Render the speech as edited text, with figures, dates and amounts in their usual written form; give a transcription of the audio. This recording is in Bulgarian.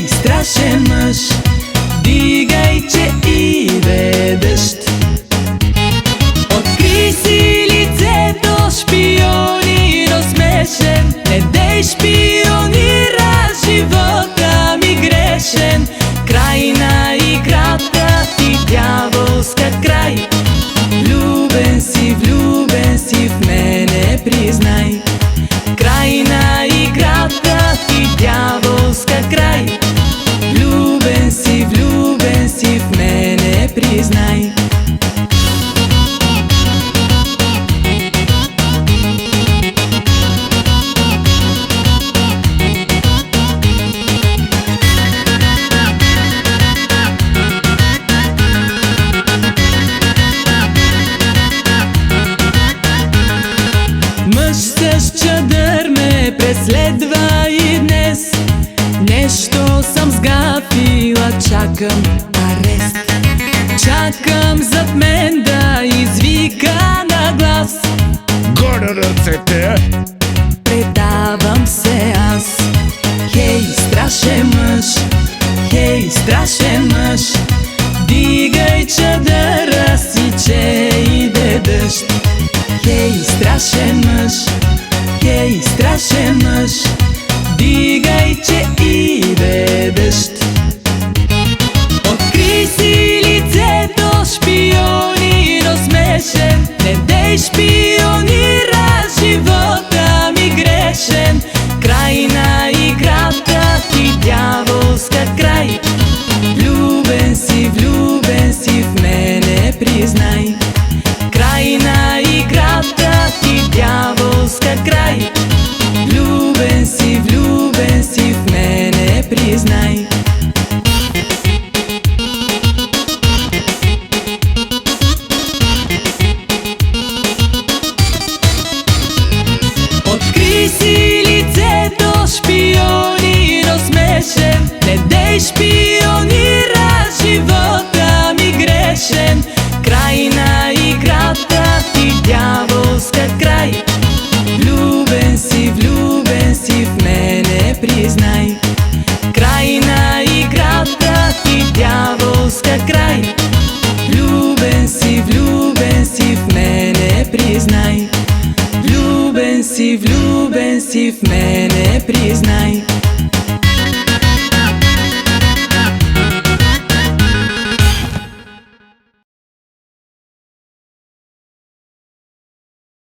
Хей, страшен мъж, дигай, че иде дъжд. Откри си лицето, шпионино смешен. Не дей шпионира, живота ми грешен. Край на играта ти, дяволска край. Влюбен си в мене, признай. Край на играта ти, дяволска край. Влюбен си в мене, признай. Мъж с чадър ме преследва и днес. Нещо съм сгатила, чакам арест. Чакам зад мен да извика на глас. Горе ръцете! Предавам се аз. Хей, страшен мъж, хей, страшен мъж, дигай чадъра си, че иде дъжд. Хей, страшен мъж, хей, страшен мъж, дигай, че иде дъжд. Откри си лицето, шпионино смешен. Не дей шпионира, живота ми грешен. Край на играта ти, дяволска край. Влюбен си в мене, признай. Край на играта ти, дяволска край. Влюбен си в мене, признай. Откри си лицето, шпионино смешен. Не дей шпионира, живота ми грешен. Край на играта ти, дяволска край. Влюбен си в мене, признай. Край на играта ти, дяволска край. Влюбен си в мене, признай. Влюбен си в мене, признай.